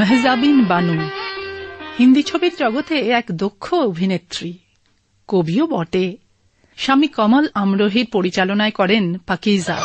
মেহজাবিন বানু হিন্দি ছবির জগতে এক দক্ষ অভিনেত্রী, কবিও বটে। স্বামী কমল আমরোহীর পরিচালনায় করেন পাকিজা।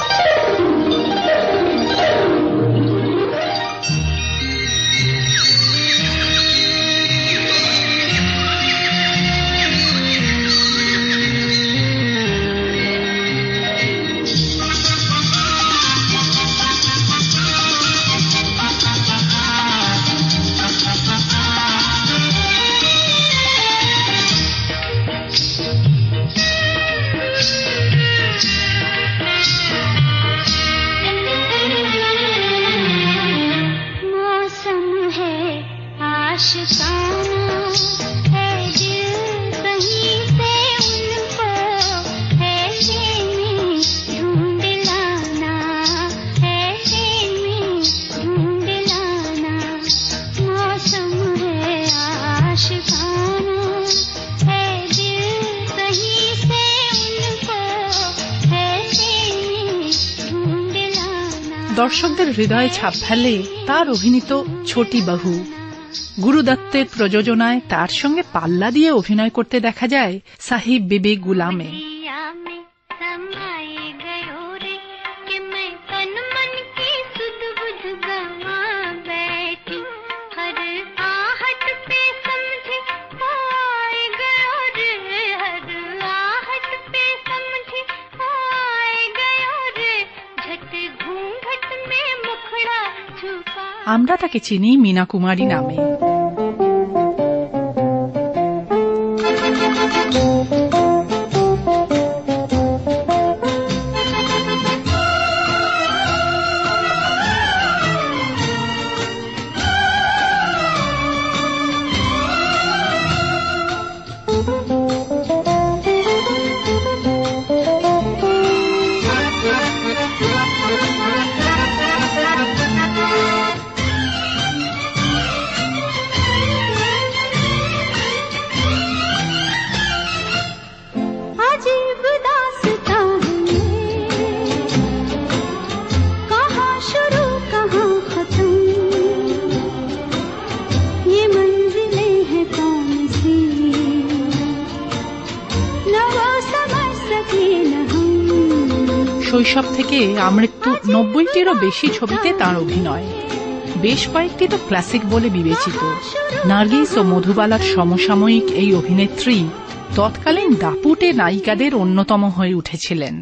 দর্শকদের হৃদয়ে ছাপ ফেলে তার অভিনীত ছোটি বাহু। গুরু দত্তের প্রযোজনায় তার সঙ্গে পাল্লা দিয়ে অভিনয় করতে দেখা যায় সাহিব বিবি গুলামে। আমরা তাকে চিনি মীনা কুমারী নামে। শৈশব থেকে আমৃত্যু 90টিরও বেশি ছবিতে তাঁর অভিনয়, বেশ কয়েকটি তো ক্লাসিক বলে বিবেচিত। নার্গিস ও মধুবালার সমসাময়িক এই অভিনেত্রী তৎকালীন দাপুটে নায়িকাদের অন্যতম হয়ে উঠেছিলেন।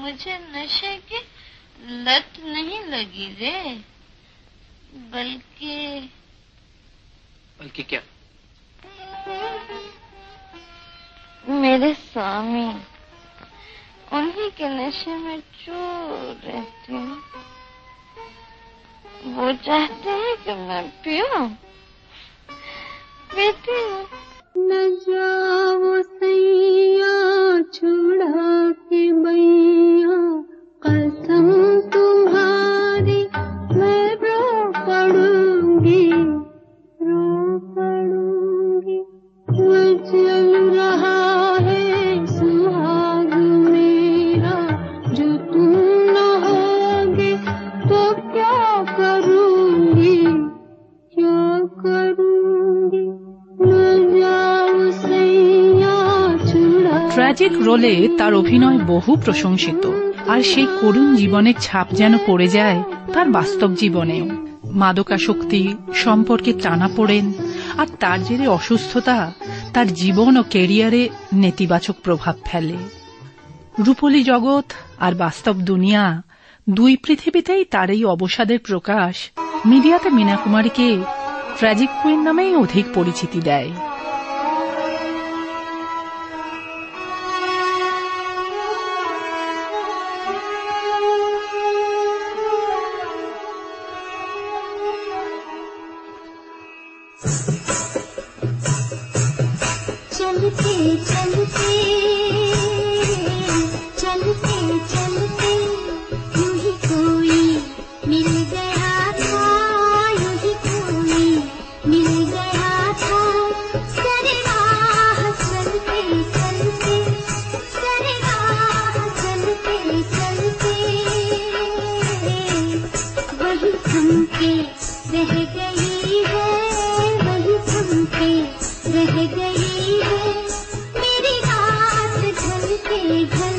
मुझे नशे की लत नहीं लगी रे, बल्कि क्या? मेरे स्वामी उन्हीं के नशे में चूर रहते हैं। वो चाहते हैं कि मैं पीऊं, पीती हूँ। न जाओ सैया छुड़ा के बैया, कसम तुम्हारी मैं रो पड़ूंगी, रो पड़ूंगी। चल रहा है सुहाग मेरा, जो तुम न होगे तो क्या करूंगी, क्या करूंगी। ট্র্যাজিক রোলে তার অভিনয় বহু প্রশংসিত, আর সেই করুণ জীবনের ছাপ যেন পড়ে যায় তার বাস্তব জীবনেও। মাদকাসক্তি, সম্পর্কে টানাপোড়েন আর তার জেরে অসুস্থতা তার জীবন ও ক্যারিয়ারে নেতিবাচক প্রভাব ফেলে। রূপলী জগৎ আর বাস্তব দুনিয়া দুই পৃথিবীতেই তার এই অবসাদের প্রকাশ মিডিয়াতে মীনা কুমারীকে ট্র্যাজিক কুইন নামেই অধিক পরিচিতি দেয়। चलते चलते चलते चलते यूं ही कोई मिल गया था, यूं ही कोई मिल गया था। सरे राह चलते चलते, सरे राह चलते चलते रह गई है मेरी रात ढलते ढलते